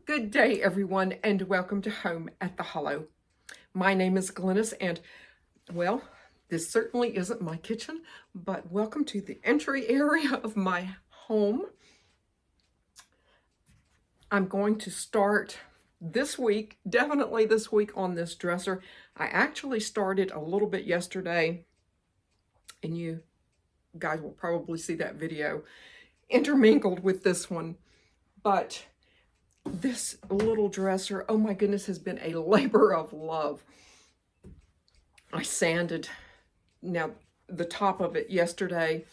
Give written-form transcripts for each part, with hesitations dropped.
Good day, everyone, and welcome to Home at the Hollow. My name is Glennis, and well, this certainly isn't my kitchen, but welcome to the entry area of my home. I'm going to start this week, definitely this week, on this dresser. I actually started a little bit yesterday, and you guys will probably see that video intermingled with this one, but this little dresser, oh my goodness, has been a labor of love. I sanded now the top of it yesterday.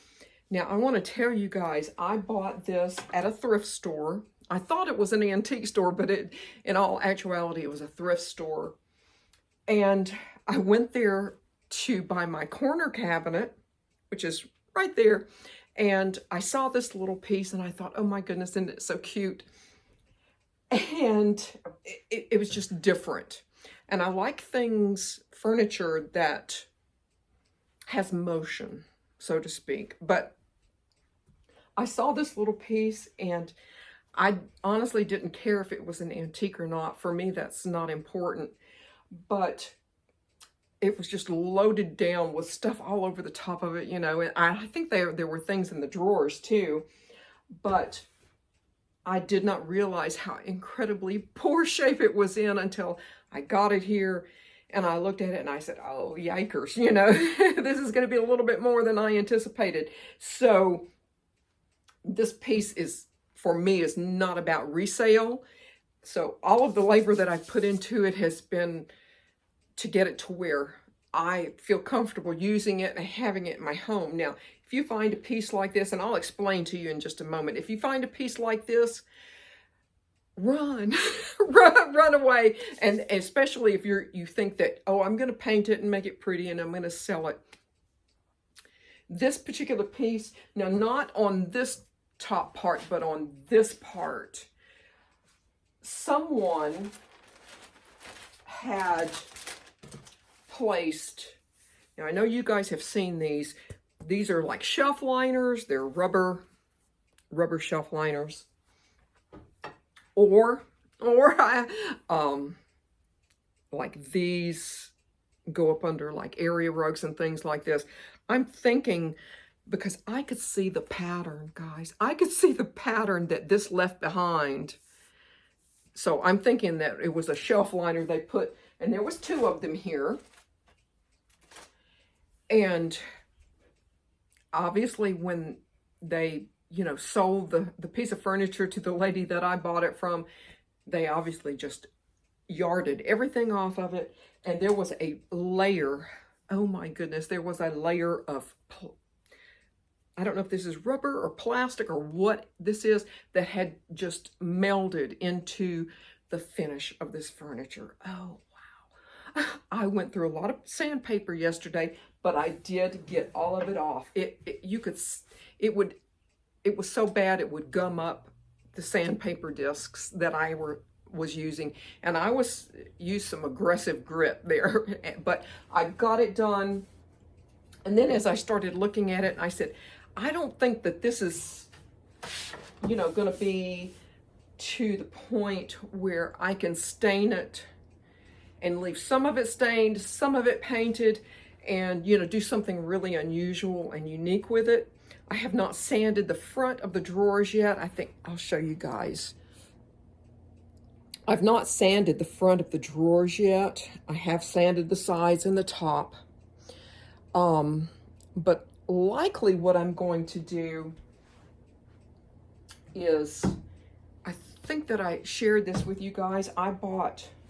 Now I want to tell you guys, I bought this at a thrift store. I thought it was an antique store, but in all actuality, it was a thrift store. And I went there to buy my corner cabinet, which is right there. And I saw this little piece and I thought, oh my goodness, isn't it so cute? And it was just different. And I like furniture that has motion, so to speak. But I saw this little piece and I honestly didn't care if it was an antique or not. For me, that's not important. But it was just loaded down with stuff all over the top of it, you know. And I think there were things in the drawers too. But I did not realize how incredibly poor shape it was in until I got it here and I looked at it and I said, oh, yikers, you know, this is going to be a little bit more than I anticipated. So this piece is, for me, is not about resale. So all of the labor that I've put into it has been to get it to where I feel comfortable using it and having it in my home. Now, if you find a piece like this, and I'll explain to you in just a moment, if you find a piece like this, run, run away. And especially if you think that, oh, I'm going to paint it and make it pretty and I'm going to sell it. This particular piece, now not on this top part, but on this part, someone had placed, now I know you guys have seen these. These are like shelf liners. They're rubber shelf liners. Or like these go up under like area rugs and things like this. I'm thinking, because I could see the pattern, guys. I could see the pattern that this left behind. So I'm thinking that it was a shelf liner they put, and there was two of them here. And obviously when they, you know, sold the piece of furniture to the lady that I bought it from, they obviously just yarded everything off of it. And there was a layer, oh my goodness, there was a layer of, I don't know if this is rubber or plastic or what this is, that had just melded into the finish of this furniture. Oh, wow. I went through a lot of sandpaper yesterday, but I did get all of it off. It was so bad it would gum up the sandpaper discs that I was using, and I used some aggressive grit there, but I got it done. And then as I started looking at it, I said, I don't think that this is, you know, going to be to the point where I can stain it and leave some of it stained, some of it painted, and, you know, do something really unusual and unique with it. I have not sanded the front of the drawers yet. I think I'll show you guys. I've not sanded the front of the drawers yet. I have sanded the sides and the top. But likely what I'm going to do is, I think that I shared this with you guys. I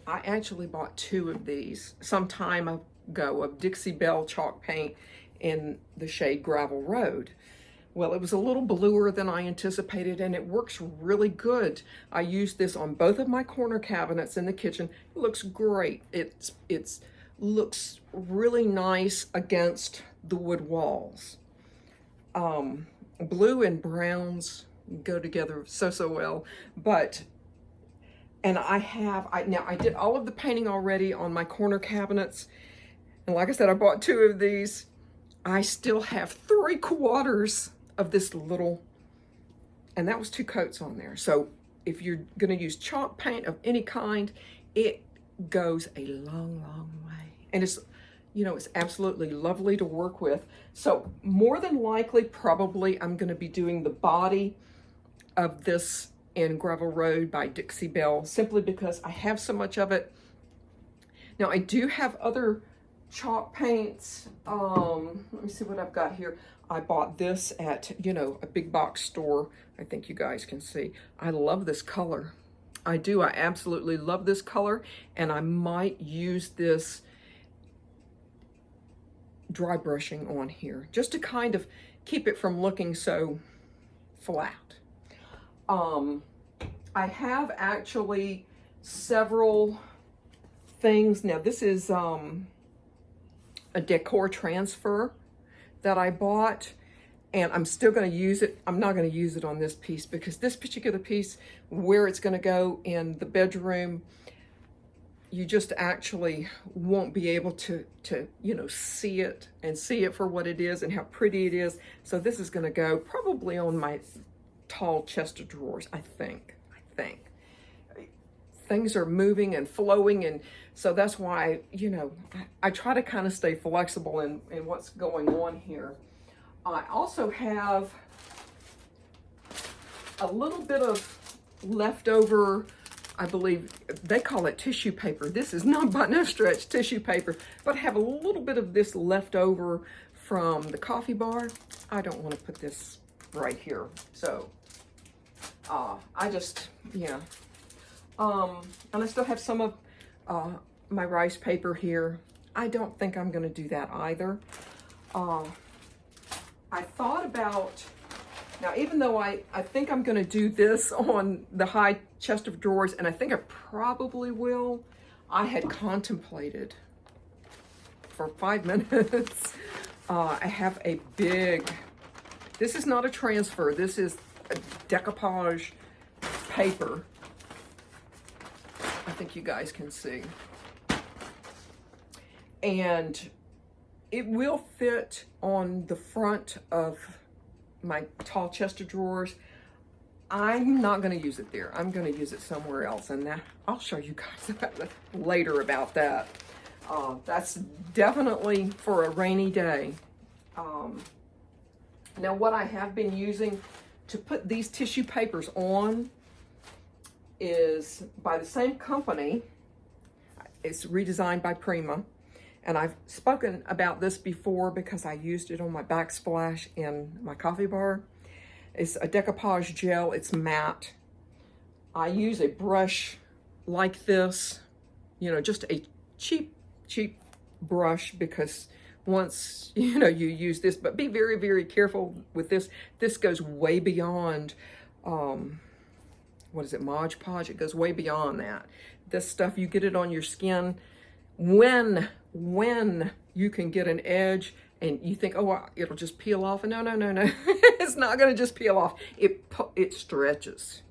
actually bought two of these some time ago, of Dixie Belle chalk paint in the shade Gravel Road. Well, it was a little bluer than I anticipated, and it works really good. I used this on both of my corner cabinets in the kitchen. It looks great. It looks really nice against the wood walls. Blue and browns go together so well, and I did all of the painting already on my corner cabinets. And like I said, I bought two of these. I still have 3/4 of this little, and that was 2 coats on there. So if you're going to use chalk paint of any kind, it goes a long, long way. And it's, you know, it's absolutely lovely to work with. So more than likely, probably I'm going to be doing the body of this in Gravel Road by Dixie Belle, simply because I have so much of it. Now I do have other chalk paints. Let me see what I've got here. I bought this at, you know, a big box store. I think you guys can see. I love this color. I do. I absolutely love this color, and I might use this dry brushing on here just to kind of keep it from looking so flat. I have actually several things. Now this is a decor transfer that I bought, and I'm still going to use it. I'm not going to use it on this piece because this particular piece, where it's going to go in the bedroom, you just actually won't be able to you know, see it for what it is and how pretty it is. So this is going to go probably on my tall chest of drawers, I think. Things are moving and flowing, and so that's why, you know, I try to kind of stay flexible in what's going on here. I also have a little bit of leftover, I believe they call it tissue paper. This is not by no stretch tissue paper, but I have a little bit of this left over from the coffee bar. I don't want to put this right here, so I just, yeah. And I still have some of my rice paper here. I don't think I'm going to do that either. I thought about, now even though I think I'm going to do this on the high chest of drawers, and I think I probably will, I had contemplated for 5 minutes. I have a big, this is not a transfer, this is a decoupage paper. I think you guys can see. And it will fit on the front of my tall chest of drawers. I'm not going to use it there. I'm going to use it somewhere else, and that, I'll show you guys later about that. That's definitely for a rainy day. Now what I have been using to put these tissue papers on is by the same company. It's redesigned by Prima, and I've spoken about this before because I used it on my backsplash in my coffee bar. It's a decoupage gel. It's matte. I use a brush like this, you know, just a cheap brush, because once, you know, you use this, but be very, very careful with this. This goes way beyond, what is it, Mod Podge? It goes way beyond that. This stuff, you get it on your skin when you can get an edge and you think, oh, it'll just peel off. No. It's not going to just peel off. It stretches.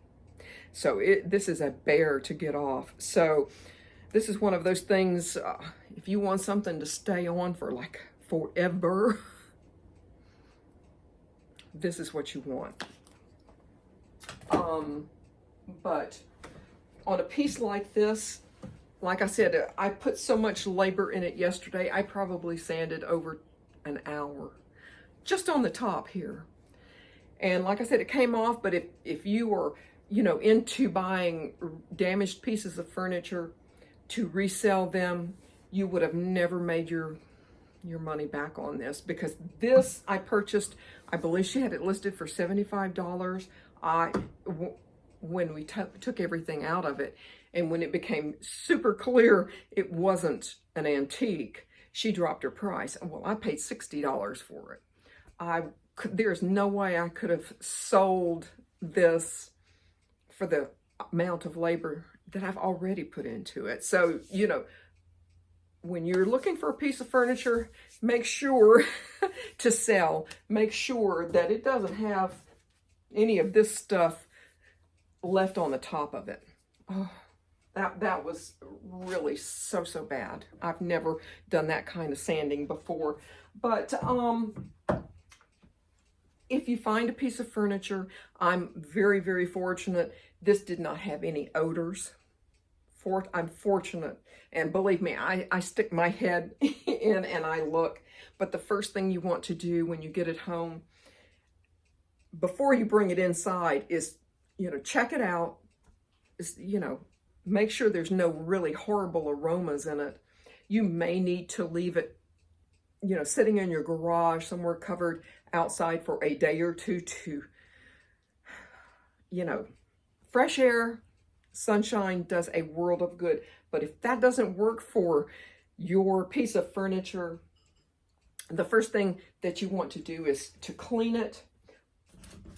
So this is a bear to get off. So this is one of those things, if you want something to stay on for like forever, this is what you want. But on a piece like this, like I said, I put so much labor in it yesterday, I probably sanded over an hour just on the top here. And like I said, it came off, but if you were, you know, into buying damaged pieces of furniture to resell them, you would have never made your money back on this, because this I purchased, I believe she had it listed for $75. When we took everything out of it, and when it became super clear it wasn't an antique, she dropped her price. Well, I paid $60 for it. There's no way I could have sold this for the amount of labor that I've already put into it. So, you know, when you're looking for a piece of furniture, make sure to sell, make sure that it doesn't have any of this stuff left on the top of it. Oh, that was really so bad. I've never done that kind of sanding before. But if you find a piece of furniture, I'm very, very fortunate This did not have any odors. I'm fortunate, and believe me, I stick my head in and I look. But the first thing you want to do when you get it home, before you bring it inside, is, check it out. Is, make sure there's no really horrible aromas in it. You may need to leave it, sitting in your garage somewhere covered outside for a day or two to, fresh air, sunshine does a world of good. But if that doesn't work for your piece of furniture, the first thing that you want to do is to clean it.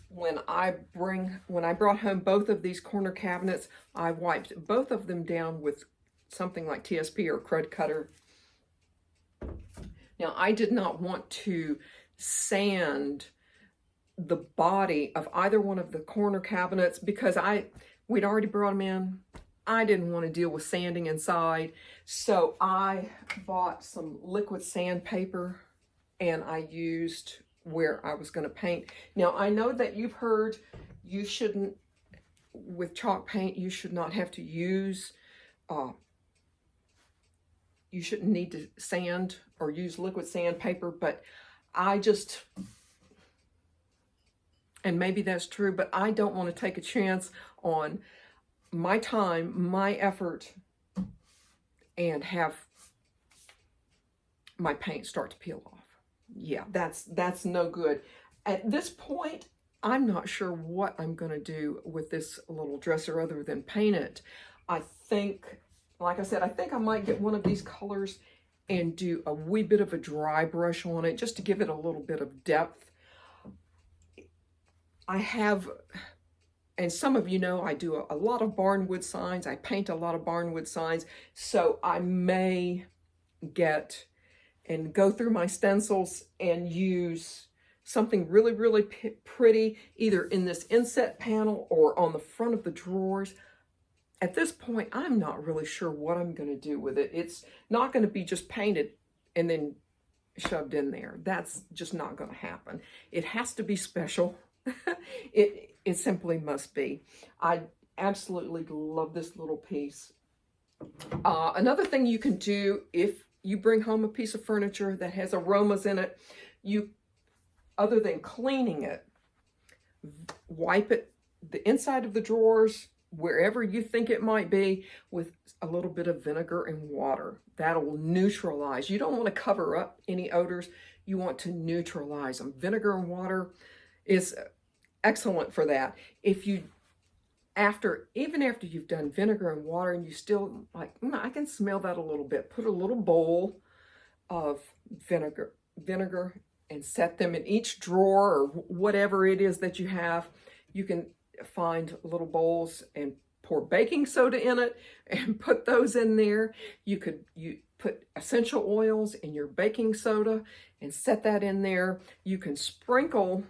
When I brought home both of these corner cabinets, I wiped both of them down with something like TSP or Crud Cutter. Now, I did not want to sand the body of either one of the corner cabinets because we'd already brought them in. I didn't want to deal with sanding inside. So I bought some liquid sandpaper and I used where I was going to paint. Now, I know that you've heard you shouldn't, with chalk paint, you should not have to use, you shouldn't need to sand or use liquid sandpaper, but I just, and maybe that's true, but I don't want to take a chance on my time, my effort, and have my paint start to peel off. Yeah, that's no good. At this point, I'm not sure what I'm going to do with this little dresser other than paint it. I think, like I said, I think I might get one of these colors and do a wee bit of a dry brush on it just to give it a little bit of depth. I have, and some of you know, I do a lot of barnwood signs. I paint a lot of barnwood signs. So I may get and go through my stencils and use something really, really pretty, either in this inset panel or on the front of the drawers. At this point, I'm not really sure what I'm going to do with it. It's not going to be just painted and then shoved in there. That's just not going to happen. It has to be special. It simply must be. I absolutely love this little piece. Another thing you can do if you bring home a piece of furniture that has aromas in it, other than cleaning it, wipe it, the inside of the drawers, wherever you think it might be, with a little bit of vinegar and water. That'll neutralize. You don't want to cover up any odors. You want to neutralize them. Vinegar and water is excellent for that. If you, even after you've done vinegar and water and you still like, I can smell that a little bit, put a little bowl of vinegar and set them in each drawer or whatever it is that you have. You can find little bowls and pour baking soda in it and put those in there. You put essential oils in your baking soda and set that in there. You can sprinkle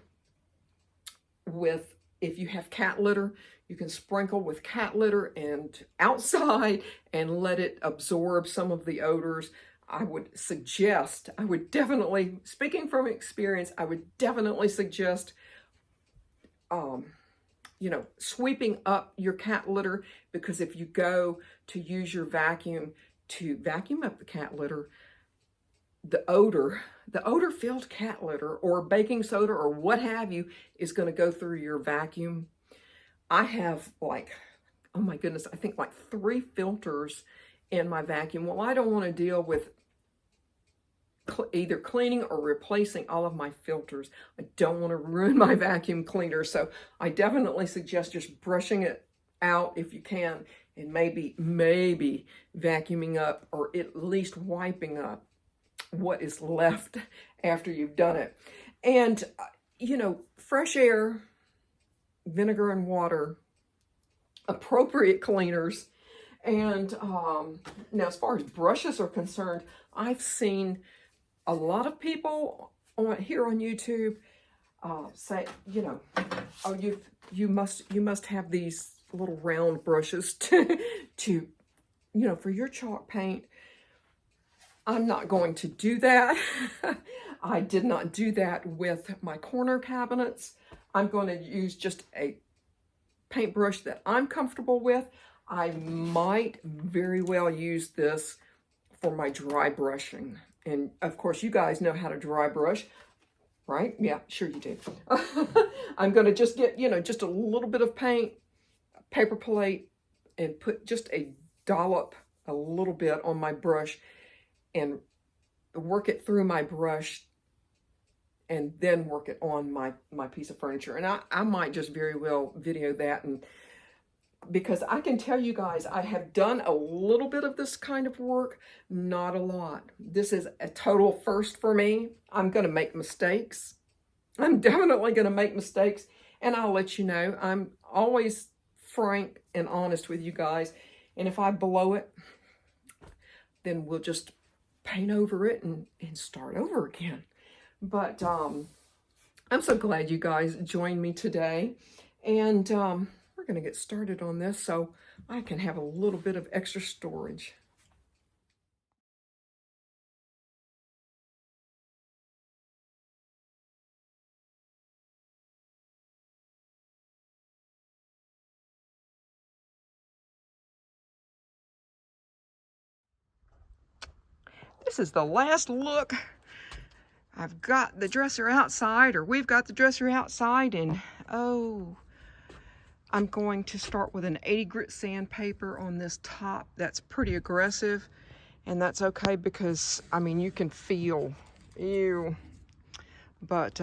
with, if you have cat litter, you can sprinkle with cat litter and outside and let it absorb some of the odors. I would definitely, speaking from experience, I would definitely suggest, sweeping up your cat litter, because if you go to use your vacuum to vacuum up the cat litter, the odor-filled cat litter or baking soda or what have you is going to go through your vacuum. I have like, oh my goodness, I think like 3 filters in my vacuum. Well, I don't want to deal with either cleaning or replacing all of my filters. I don't want to ruin my vacuum cleaner. So I definitely suggest just brushing it out if you can, and maybe vacuuming up or at least wiping up what is left after you've done it. And, fresh air, vinegar and water, appropriate cleaners. And now as far as brushes are concerned, I've seen a lot of people here on YouTube say, oh, you must have these little round brushes to for your chalk paint. I'm not going to do that. I did not do that with my corner cabinets. I'm going to use just a paintbrush that I'm comfortable with. I might very well use this for my dry brushing. And of course, you guys know how to dry brush, right? Yeah, sure you do. I'm going to just get, just a little bit of paint, paper plate, and put just a dollop, a little bit on my brush and work it through my brush and then work it on my piece of furniture. And I might just very well video that, and because I can tell you guys, I have done a little bit of this kind of work, not a lot. This is a total first for me. I'm going to make mistakes. I'm definitely going to make mistakes, and I'll let you know. I'm always frank and honest with you guys, and if I blow it, then we'll just paint over it and start over again. But I'm so glad you guys joined me today, and we're going to get started on this so I can have a little bit of extra storage. This is the last look. I've got the dresser outside, or we've got the dresser outside, and oh, I'm going to start with an 80 grit sandpaper on this top. That's pretty aggressive, and that's okay because, I mean, you can feel, ew. But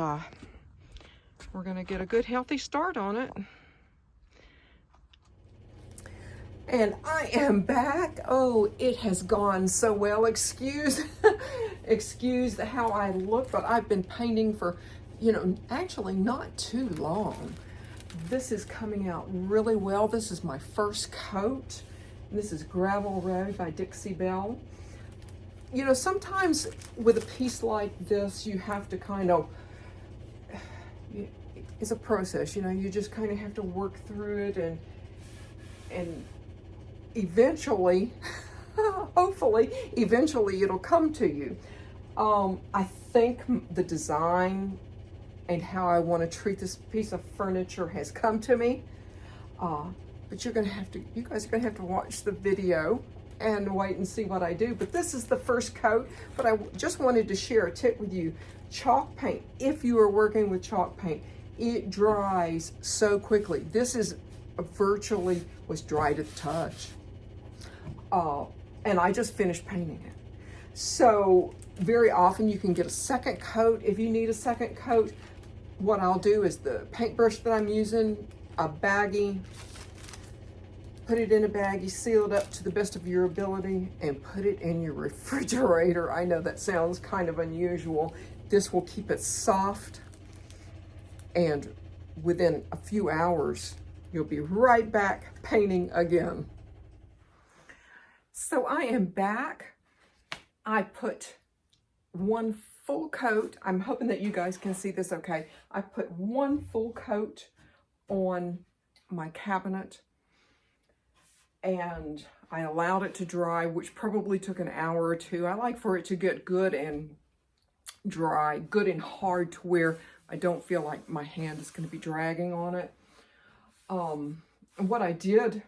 we're gonna get a good healthy start on it. And I am back. Oh, it has gone so well. Excuse how I look, but I've been painting for, actually not too long. This is coming out really well. This is my first coat. This is Gravel Road by Dixie Belle. Sometimes with a piece like this, you have to kind of, it's a process, you just kind of have to work through it, and eventually, hopefully, eventually it'll come to you. I think the design and how I want to treat this piece of furniture has come to me. But you guys are gonna have to watch the video and wait and see what I do. But this is the first coat, but I just wanted to share a tip with you. Chalk paint, if you are working with chalk paint, it dries so quickly. This is virtually was dry to the touch. And I just finished painting it. So very often you can get a second coat. If you need a second coat, what I'll do is the paintbrush that I'm using, a baggie, put it in a baggie, seal it up to the best of your ability, and put it in your refrigerator. I know that sounds kind of unusual. This will keep it soft, and within a few hours, you'll be right back painting again. So I am back. I put one full coat. I'm hoping that you guys can see this okay. I put one full coat on my cabinet, and I allowed it to dry, which probably took an hour or two. I like for it to get good and dry, good and hard, to where I don't feel like my hand is going to be dragging on it. And what I did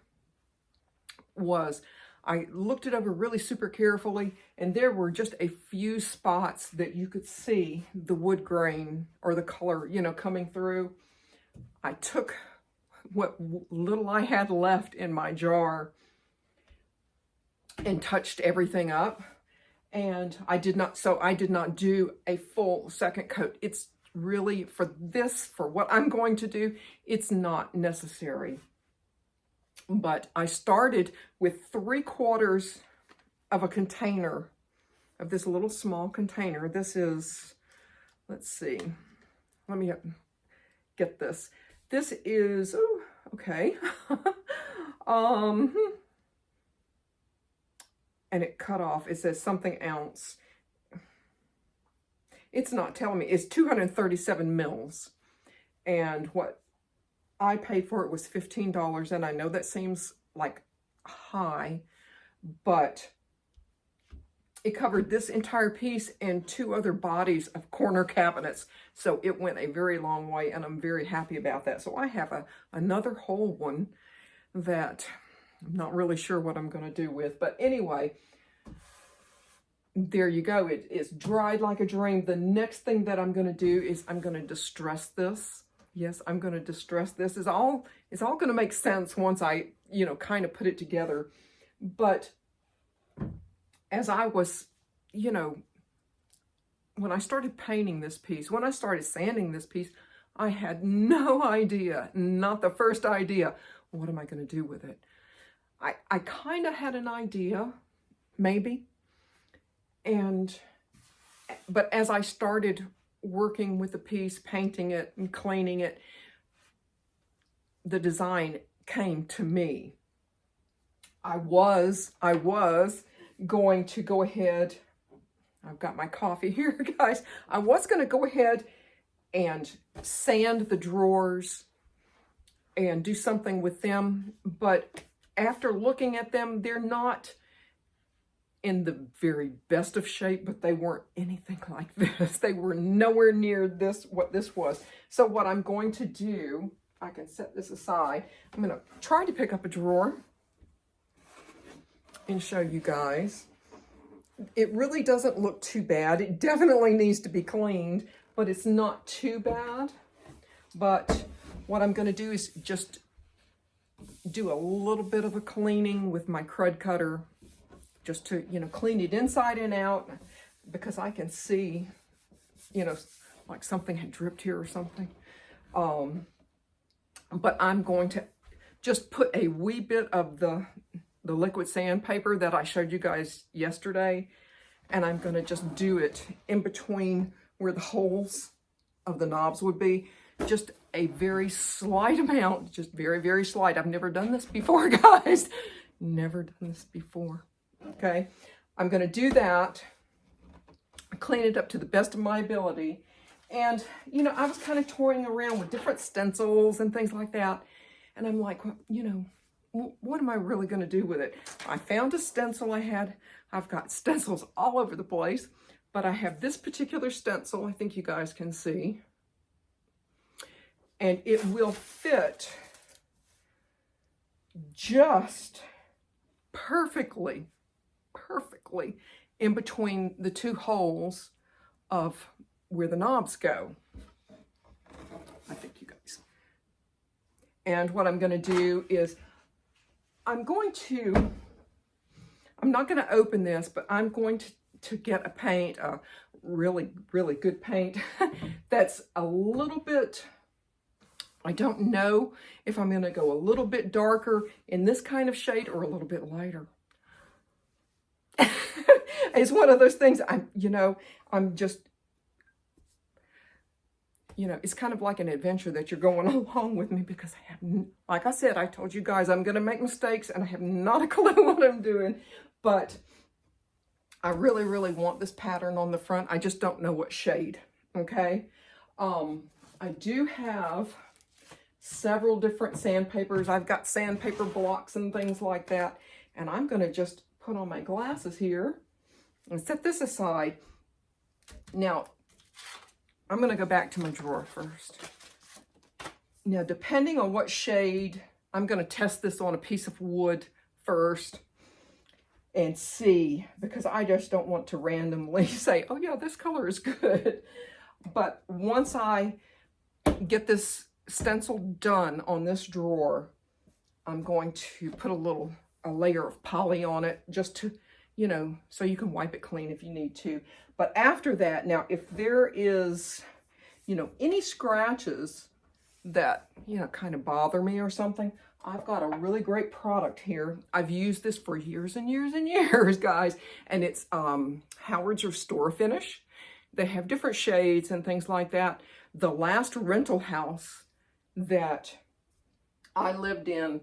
was I looked it over really super carefully, and there were just a few spots that you could see the wood grain or the color, coming through. I took what little I had left in my jar and touched everything up. And I did not do a full second coat. It's really, for what I'm going to do, it's not necessary. But I started with 3/4 of a container, of this little small container. This is, let's see, let me get this. This is, oh, okay. And it cut off, it says something ounce. It's not telling me, it's 237 mils. And what I paid for it was $15, and I know that seems like high, but it covered this entire piece and 2 other bodies of corner cabinets. So it went a very long way, and I'm very happy about that. So I have another whole one that I'm not really sure what I'm going to do with. But anyway, there you go. It's dried like a dream. The next thing that I'm going to do is I'm going to distress this. Yes, I'm going to distress this. It's all going to make sense once I, kind of put it together. But as I was, when I started painting this piece, when I started sanding this piece, I had no idea, not the first idea, what am I going to do with it? I kind of had an idea, maybe. But as I started working with the piece, painting it and cleaning it, the design came to me. I was going to go ahead, I've got my coffee here, guys. I was going to go ahead and sand the drawers and do something with them, but after looking at them, they're not in the very best of shape, but they weren't anything like this. They were nowhere near what this was. So what I'm going to do, I can set this aside. I'm going to try to pick up a drawer and show you guys. It really doesn't look too bad. It definitely needs to be cleaned, but it's not too bad. But what I'm going to do is just do a little bit of a cleaning with my crud cutter, just to, clean it inside and out, because I can see, like something had dripped here or something. But I'm going to just put a wee bit of the liquid sandpaper that I showed you guys yesterday, and I'm going to just do it in between where the holes of the knobs would be. Just a very slight amount, just very, very slight. I've never done this before, guys. Never done this before. Okay, I'm going to do that, clean it up to the best of my ability. And, I was kind of toying around with different stencils and things like that. And I'm like, well, what am I really going to do with it? I found a stencil I've got stencils all over the place, but I have this particular stencil, I think you guys can see. And it will fit just perfectly in between the 2 holes of where the knobs go. I think you guys. And what I'm going to do is I'm not going to open this, but I'm going to get a paint, a really, really good paint that's a little bit, I don't know if I'm going to go a little bit darker in this kind of shade or a little bit lighter. It's one of those things, I'm just, it's kind of like an adventure that you're going along with me, because I have, like I said, I told you guys I'm going to make mistakes and I have not a clue what I'm doing, but I really, really want this pattern on the front. I just don't know what shade, okay? I do have several different sandpapers. I've got sandpaper blocks and things like that, and I'm going to just put on my glasses here and set this aside. Now, I'm going to go back to my drawer first. Now, depending on what shade, I'm going to test this on a piece of wood first and see, because I just don't want to randomly say, oh yeah, this color is good. But once I get this stencil done on this drawer, I'm going to put a layer of poly on it, just to, so you can wipe it clean if you need to. But after that, now, if there is, any scratches that, kind of bother me or something, I've got a really great product here. I've used this for years and years and years, guys, and it's Howard's Restore Finish. They have different shades and things like that. The last rental house that I lived in,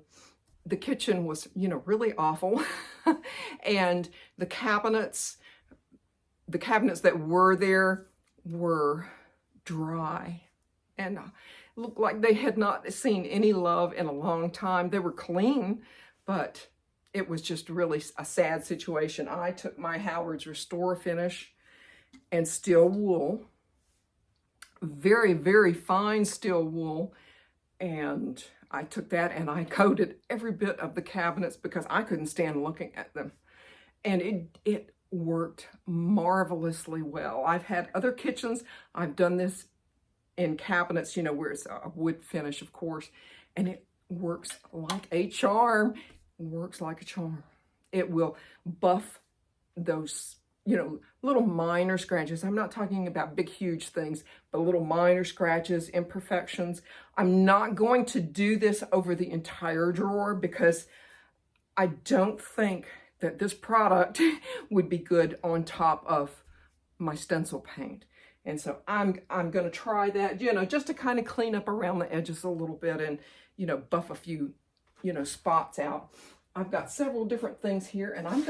the kitchen was, really awful. And the cabinets that were there were dry and looked like they had not seen any love in a long time. They were clean, but it was just really a sad situation. I took my Howard's Restore Finish and steel wool, very, very fine steel wool, and I took that and I coated every bit of the cabinets because I couldn't stand looking at them. And it worked marvelously well. I've had other kitchens, I've done this in cabinets, you know, where it's a wood finish, of course, and it works like a charm. Works like a charm. It will buff those, you know, little minor scratches. I'm not talking about big, huge things, but little minor scratches, imperfections. I'm not going to do this over the entire drawer because I don't think that this product would be good on top of my stencil paint. And so I'm going to try that, you know, just to kind of clean up around the edges a little bit and, you know, buff a few, you know, spots out. I've got several different things here, and I'm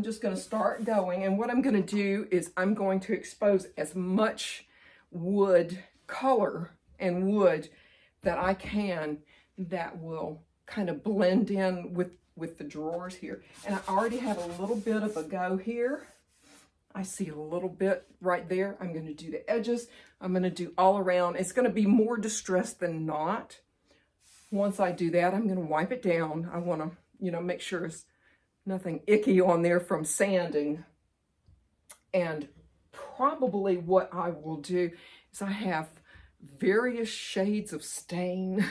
just going to start going. And what I'm going to do is I'm going to expose as much wood color and wood that I can that will kind of blend in with the drawers here. And I already have a little bit of a go here. I see a little bit right there. I'm going to do the edges. I'm going to do all around. It's going to be more distressed than not. Once I do that, I'm going to wipe it down. I want to, you know, make sure there's nothing icky on there from sanding. And probably what I will do is I have various shades of stain.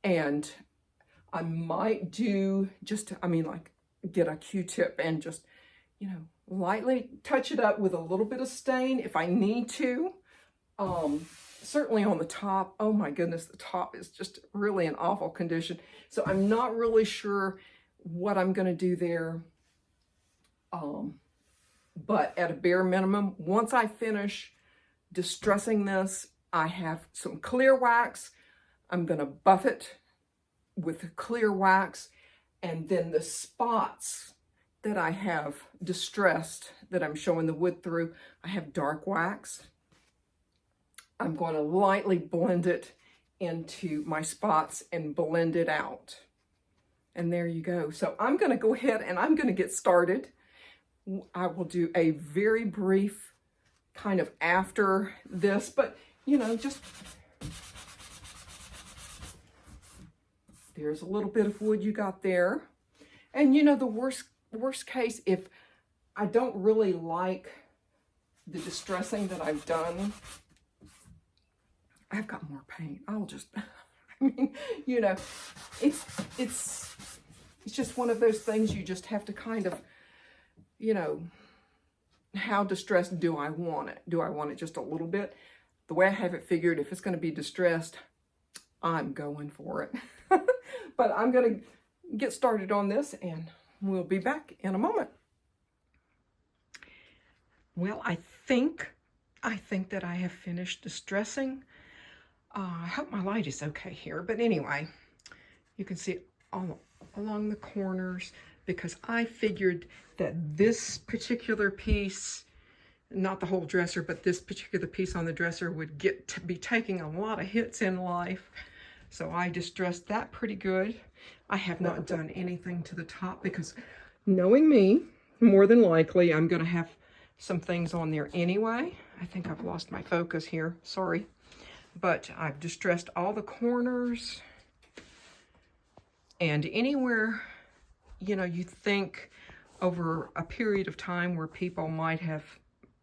And I might do just, I mean, like get a Q-tip and just, you know, lightly touch it up with a little bit of stain if I need to. Certainly on the top. Oh my goodness, the top is just really in awful condition. So I'm not really sure what I'm going to do there. But at a bare minimum, once I finish distressing this, I have some clear wax. I'm going to buff it with clear wax, and then the spots that I have distressed that I'm showing the wood through, I have dark wax. I'm going to lightly blend it into my spots and blend it out. And there you go. So I'm going to go ahead and I'm going to get started. I will do a very brief kind of after this, but you know, just there's a little bit of wood you got there. And you know, the worst case, if I don't really like the distressing that I've done, I've got more paint. I'll just, I mean, you know, it's just one of those things you just have to kind of, you know, how distressed do I want it? Do I want it just a little bit? The way I have it figured, if it's going to be distressed, I'm going for it. But I'm going to get started on this and we'll be back in a moment. Well, I think that I have finished distressing. I hope my light is okay here, but anyway, you can see all along the corners because I figured that this particular piece, not the whole dresser, but this particular piece on the dresser would get to be taking a lot of hits in life. So I distressed that pretty good. I have not done anything to the top because knowing me, more than likely, I'm going to have some things on there anyway. I think I've lost my focus here. Sorry. But I've distressed all the corners. And anywhere, you know, you think over a period of time where people might have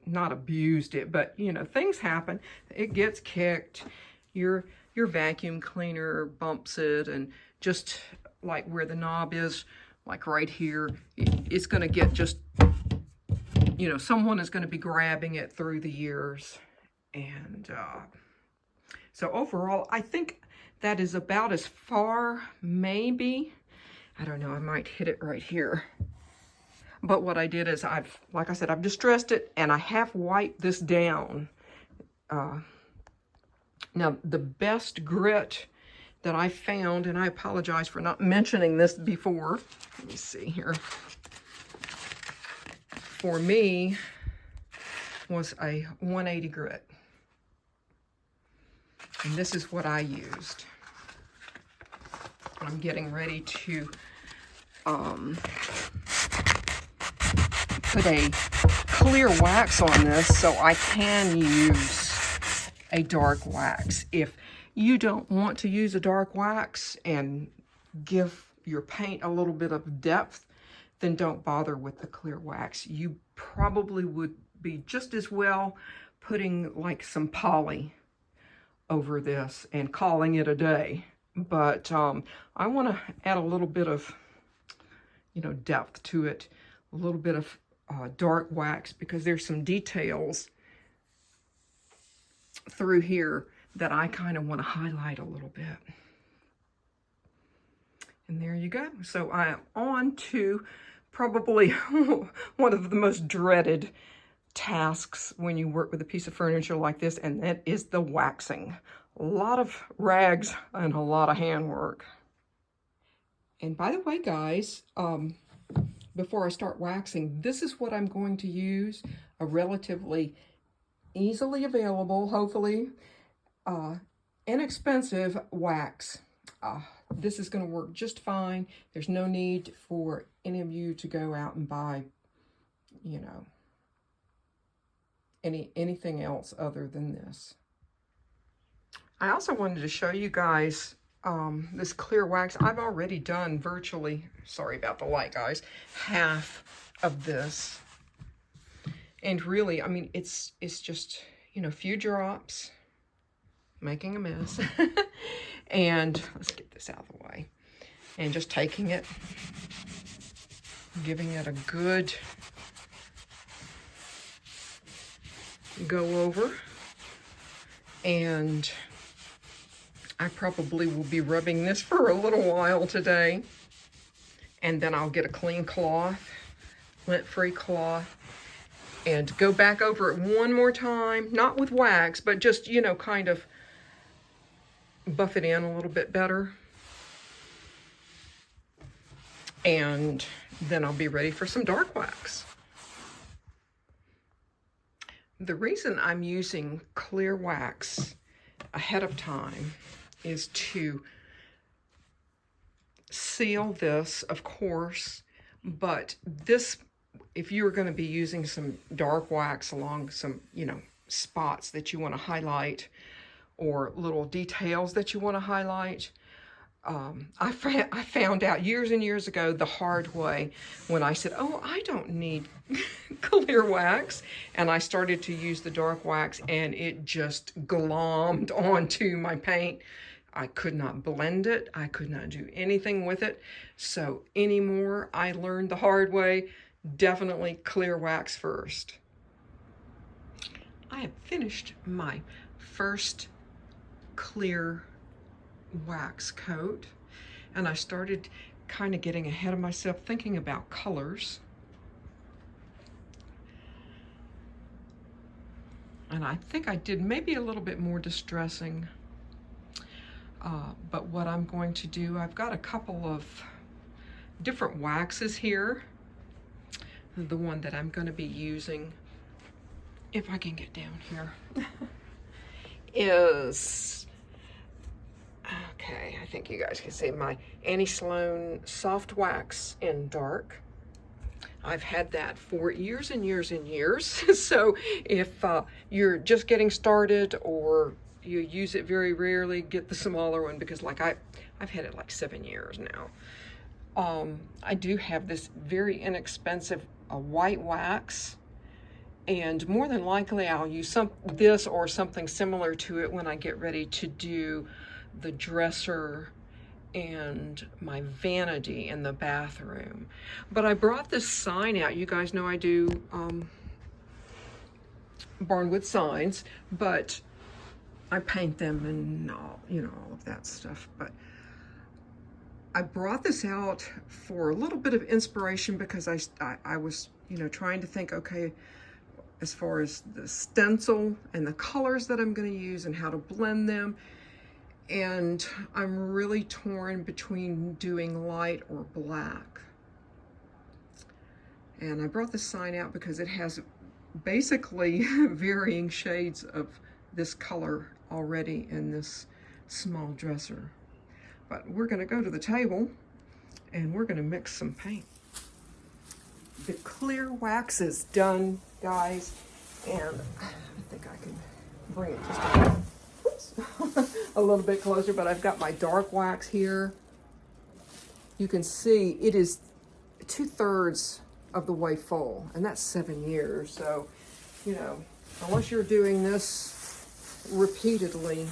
not abused it, but, you know, things happen. It gets kicked. Your vacuum cleaner bumps it, and just like where the knob is, like right here, it's going to get just, you know, someone is going to be grabbing it through the years. And so overall, I think that is about as far, maybe. I don't know, I might hit it right here. But what I did is like I said, I've distressed it and I have wiped this down. Now, the best grit that I found, and I apologize for not mentioning this before. Let me see here. For me, was a 180 grit. And this is what I used. I'm getting ready to put a clear wax on this so I can use a dark wax. If you don't want to use a dark wax and give your paint a little bit of depth, then don't bother with the clear wax. You probably would be just as well putting like some poly over this and calling it a day. But I want to add a little bit of, you know, depth to it, a little bit of dark wax, because there's some details through here that I kind of want to highlight a little bit. And there you go. So I am on to probably one of the most dreaded tasks when you work with a piece of furniture like this, and that is the waxing. A lot of rags and a lot of handwork. And by the way, guys, before I start waxing, this is what I'm going to use, a relatively easily available, hopefully, inexpensive wax. This is going to work just fine. There's no need for any of you to go out and buy, you know, anything else other than this. I also wanted to show you guys this clear wax. I've already done virtually, sorry about the light, guys, half of this. And really, I mean, it's just, you know, a few drops, making a mess. And let's get this out of the way. And just taking it, giving it a good go over. And I probably will be rubbing this for a little while today. And then I'll get a clean cloth, lint-free cloth, and go back over it one more time, not with wax, but just, you know, kind of buff it in a little bit better. And then I'll be ready for some dark wax. The reason I'm using clear wax ahead of time is to seal this, of course, but this, if you're going to be using some dark wax along some, you know, spots that you want to highlight or little details that you want to highlight, I found out years and years ago the hard way when I said, oh, I don't need clear wax, and I started to use the dark wax, and it just glommed onto my paint. I could not blend it. I could not do anything with it. So anymore, I learned the hard way. Definitely clear wax first. I have finished my first clear wax coat, and I started kind of getting ahead of myself, thinking about colors. And I think I did maybe a little bit more distressing. But what I'm going to do, I've got a couple of different waxes here. The one that I'm going to be using, if I can get down here, is, okay, I think you guys can see my Annie Sloan Soft Wax in Dark. I've had that for years and years and years. So if you're just getting started or you use it very rarely, get the smaller one, because like I've had it like 7 years now. I do have this very inexpensive white wax, and more than likely I'll use this or something similar to it when I get ready to do the dresser and my vanity in the bathroom. But I brought this sign out. You guys know I do Barnwood signs, but I paint them and all, you know, all of that stuff. But I brought this out for a little bit of inspiration because I was, you know, trying to think, okay, as far as the stencil and the colors that I'm going to use and how to blend them. And I'm really torn between doing light or black. And I brought this sign out because it has basically varying shades of this color already in this small dresser. But we're gonna go to the table and we're gonna mix some paint. The clear wax is done, guys, and I think I can bring it just a little bit closer, but I've got my dark wax here. You can see it is 2/3 of the way full, and that's 7 years. So, you know, unless you're doing this repeatedly,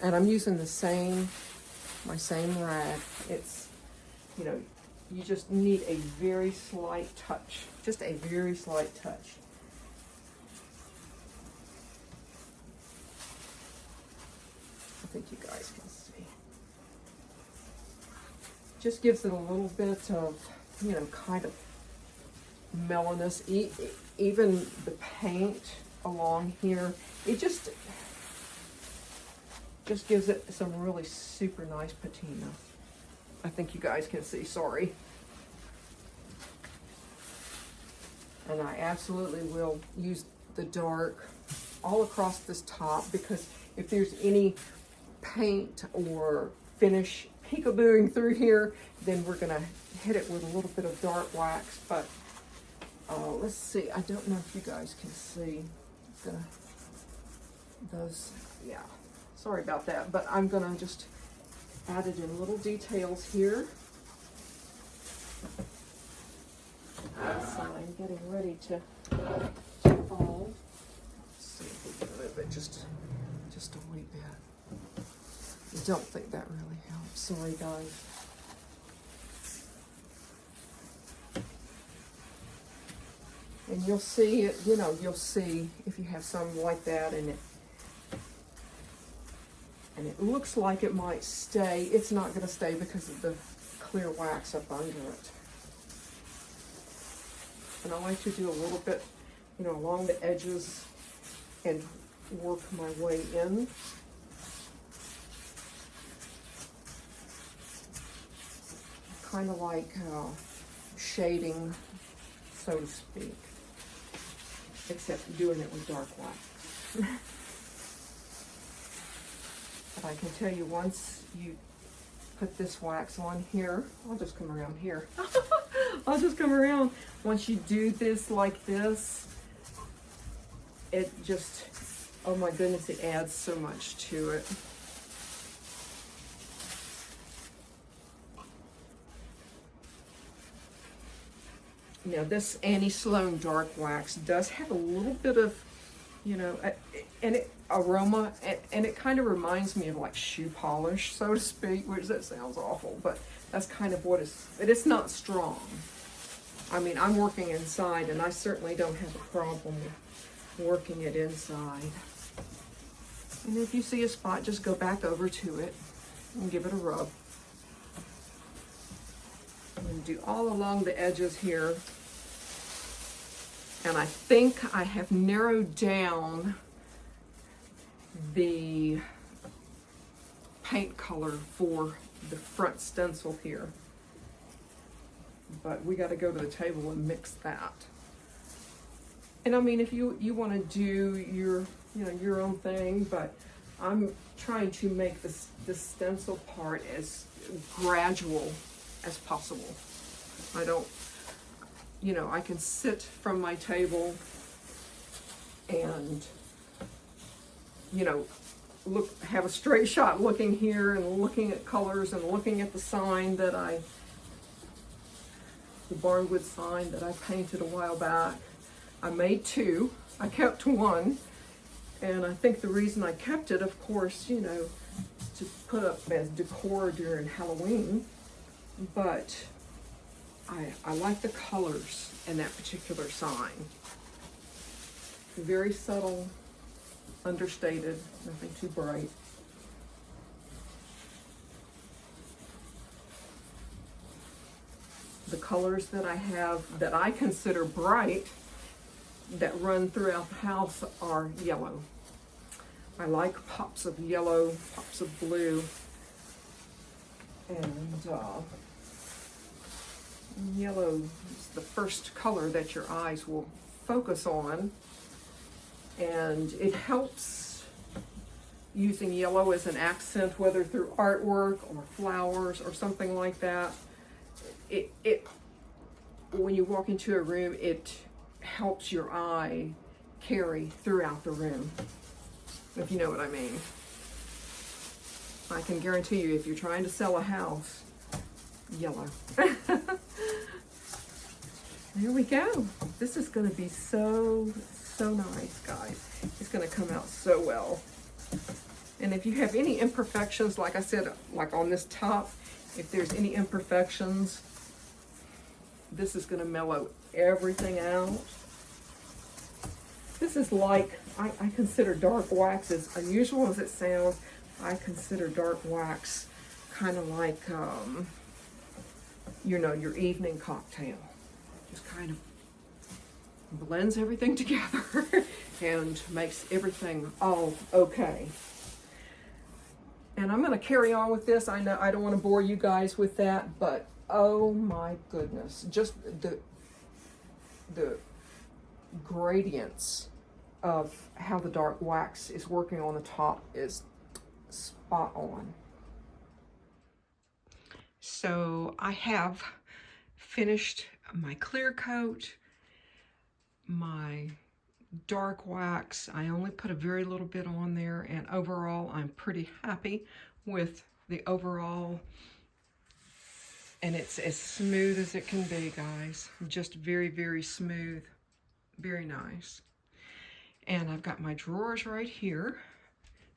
and I'm using my same rag, it's, you know, you just need a very slight touch, just a very slight touch. I think you guys can see. Just gives it a little bit of, you know, kind of mellowness. Even the paint along here, it just gives it some really super nice patina. I think you guys can see, sorry. And I absolutely will use the dark all across this top, because if there's any paint or finish peekabooing through here, then we're gonna hit it with a little bit of dark wax. But let's see, I don't know if you guys can see those, yeah, sorry about that, but I'm gonna just add it in little details here. Sign getting ready to fall. Let's see if we can move it just a wee bit. I don't think that really helps. Sorry, guys. And you'll see it, you know, you'll see if you have some like that and it looks like it might stay. It's not going to stay because of the clear wax up under it. And I like to do a little bit, you know, along the edges and work my way in. Kind of like shading, so to speak, except doing it with dark wax. But I can tell you, once you put this wax on here, I'll just come around here. I'll just come around. Once you do this like this, it just, oh my goodness, it adds so much to it. Now this Annie Sloan dark wax does have a little bit of, you know, aroma, and it kind of reminds me of like shoe polish, so to speak, which that sounds awful, but that's kind of what it's not strong. I mean, I'm working inside, and I certainly don't have a problem with working it inside. And if you see a spot, just go back over to it and give it a rub. I'm going to do all along the edges here. And I think I have narrowed down the paint color for the front stencil here. But we got to go to the table and mix that. And I mean, if you want to do your, you know, your own thing, but I'm trying to make this stencil part as gradual as possible. I don't, you know, I can sit from my table and, you know, have a straight shot looking here and looking at colors and looking at the sign that the Barnwood sign that I painted a while back. I made 2, I kept 1, and I think the reason I kept it, of course, you know, is to put up as decor during Halloween, but I like the colors in that particular sign. Very subtle, understated, nothing too bright. The colors that I have that I consider bright that run throughout the house are yellow. I like pops of yellow, pops of blue, and yellow is the first color that your eyes will focus on, and it helps, using yellow as an accent, whether through artwork or flowers or something like that. When you walk into a room, it helps your eye carry throughout the room, if you know what I mean. I can guarantee you, if you're trying to sell a house, yellow. There we go. This is going to be so nice, guys. It's going to come out so well. And if you have any imperfections, like I said, like on this top, if there's any imperfections, this is going to mellow everything out. This is like, I consider dark wax, as unusual as it sounds, I consider dark wax kind of like, you know, your evening cocktail. Just kind of blends everything together and makes everything all okay. And I'm going to carry on with this. I know I don't want to bore you guys with that, but oh my goodness, just the gradients of how the dark wax is working on the top is spot on. So I have finished my clear coat, my dark wax. I only put a very little bit on there, and overall I'm pretty happy with the overall, and it's as smooth as it can be, guys. Just very smooth, very nice. And I've got my drawers right here.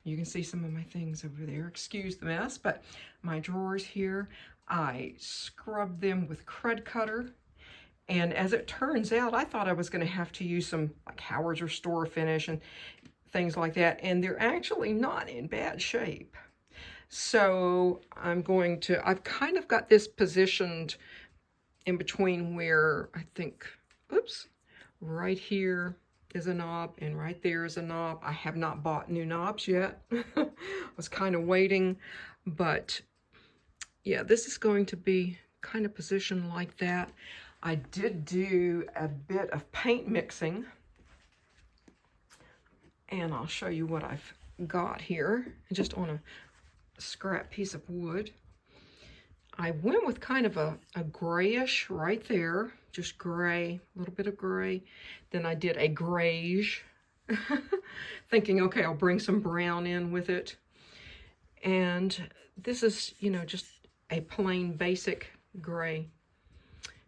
You can see some of my things over there. Excuse the mess, but my drawers here, I scrubbed them with Crud Cutter. And as it turns out, I thought I was going to have to use some like Howard's Restore Finish and things like that. And they're actually not in bad shape. So I'm going to, I've kind of got this positioned in between where I think, oops, right here is a knob and right there is a knob. I have not bought new knobs yet. I was kind of waiting, but yeah, this is going to be kind of positioned like that. I did do a bit of paint mixing, and I'll show you what I've got here, just on a scrap piece of wood. I went with kind of a grayish right there, just gray, a little bit of gray. Then I did a grayish, thinking, okay, I'll bring some brown in with it. And this is, you know, just a plain basic gray.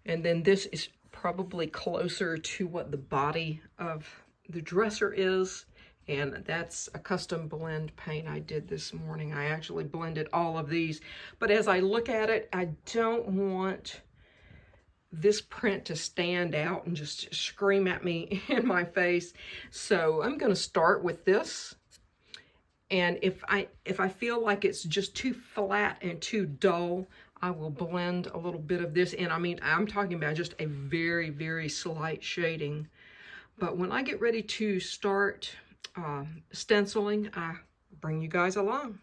And then this is probably closer to what the body of the dresser is. And that's a custom blend paint I did this morning. I actually blended all of these. But as I look at it, I don't want this print to stand out and just scream at me in my face. So I'm going to start with this. And if I feel like it's just too flat and too dull, I will blend a little bit of this in. I mean, I'm talking about just a very slight shading. But when I get ready to start stenciling, I bring you guys along.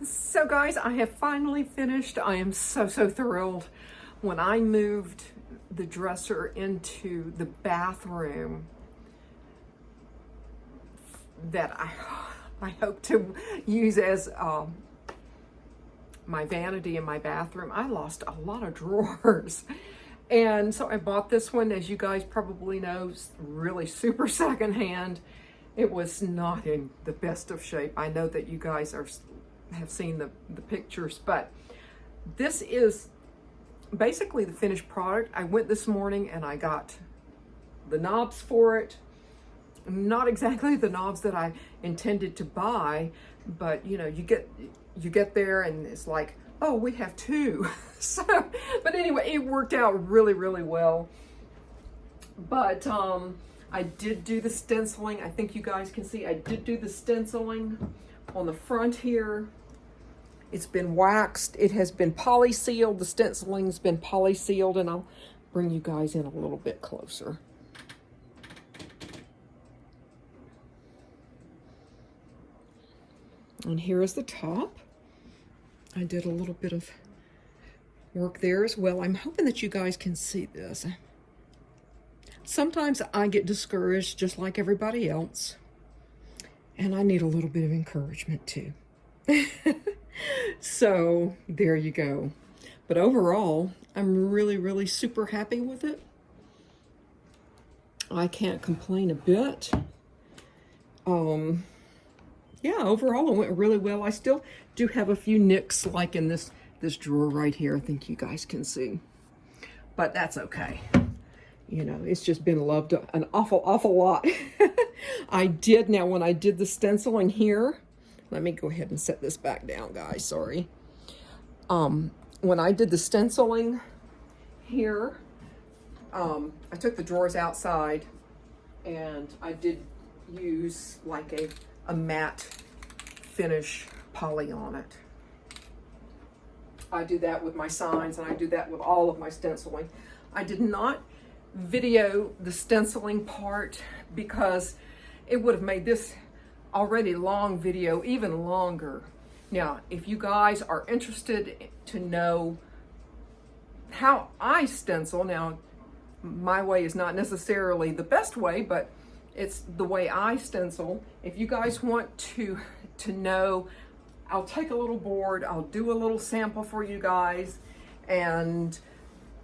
So guys, I have finally finished. I am so thrilled. When I moved the dresser into the bathroom that I hope to use as my vanity in my bathroom, I lost a lot of drawers. And so I bought this one, as you guys probably know, really super secondhand. It was not in the best of shape. I know that you guys have seen the pictures, but this is basically the finished product. I went this morning and I got the knobs for it. Not exactly the knobs that I intended to buy, but you know, you get there and it's like, oh, we have two. So, but anyway, it worked out really well. But I did do the stenciling. I think you guys can see I did do the stenciling on the front here. It's been waxed. It has been poly sealed. The stenciling's been poly sealed, and I'll bring you guys in a little bit closer. And here is the top. I did a little bit of work there as well. I'm hoping that you guys can see this. Sometimes I get discouraged just like everybody else, and I need a little bit of encouragement too. So there you go. But overall, I'm really, really super happy with it. I can't complain a bit. Yeah, overall it went really well. I still do have a few nicks like in this drawer right here. I think you guys can see. But that's okay. You know, it's just been loved an awful, awful lot. Now when I did the stenciling here, let me go ahead and set this back down, guys, sorry. When I did the stenciling here, I took the drawers outside and I did use like a matte finish poly on it. I do that with my signs, and I do that with all of my stenciling. I did not video the stenciling part because it would have made this already long video even longer. Now, if you guys are interested to know how I stencil, now my way is not necessarily the best way, but it's the way I stencil. If you guys want to know, I'll take a little board, I'll do a little sample for you guys, and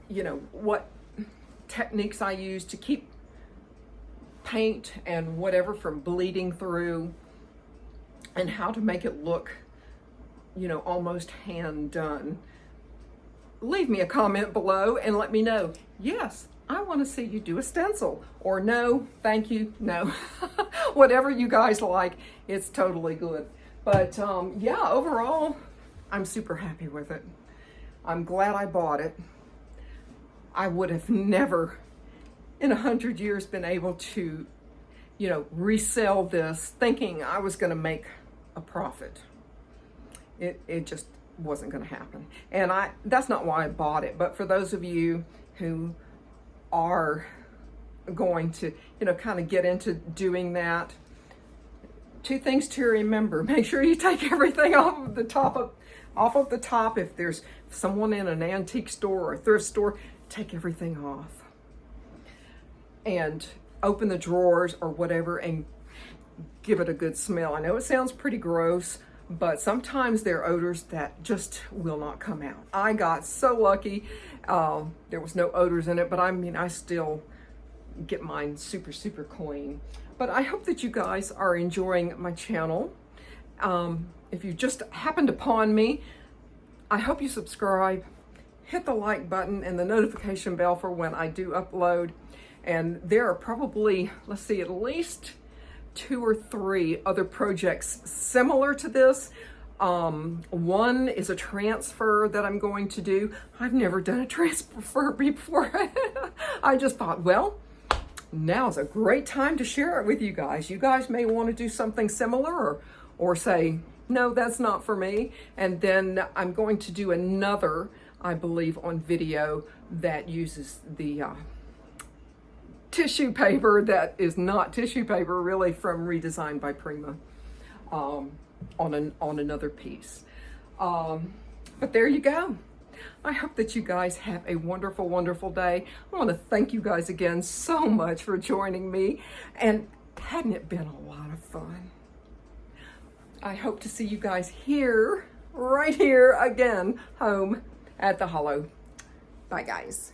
you know what techniques I use to keep paint and whatever from bleeding through, and how to make it look, you know, almost hand done. Leave me a comment below and let me know, yes, I want to see you do a stencil, or no, thank you, no. Whatever you guys like, it's totally good. But yeah, overall, I'm super happy with it. I'm glad I bought it. I would have never in 100 years been able to, you know, resell this thinking I was going to make a profit. It just wasn't going to happen. And that's not why I bought it. But for those of you who are going to, you know, kind of get into doing that, two things to remember. Make sure you take everything off of the top. If there's someone in an antique store or a thrift store, take everything off. And open the drawers or whatever and give it a good smell. I know it sounds pretty gross, but sometimes there are odors that just will not come out. I got so lucky. There was no odors in it, but I mean, I still get mine super, super clean. But I hope that you guys are enjoying my channel. If you just happened upon me, I hope you subscribe, hit the like button and the notification bell for when I do upload. And there are probably, let's see, at least 2 or 3 other projects similar to this. One is a transfer that I'm going to do. I've never done a transfer before. I just thought, well, now's a great time to share it with you guys. You guys may want to do something similar or say, no, that's not for me. And then I'm going to do another, I believe, on video that uses the tissue paper that is not tissue paper, really, from Redesigned by Prima, on another piece. But there you go. I hope that you guys have a wonderful, wonderful day. I want to thank you guys again so much for joining me. And hadn't it been a lot of fun? I hope to see you guys here, right here again, home at the Hollow. Bye, guys.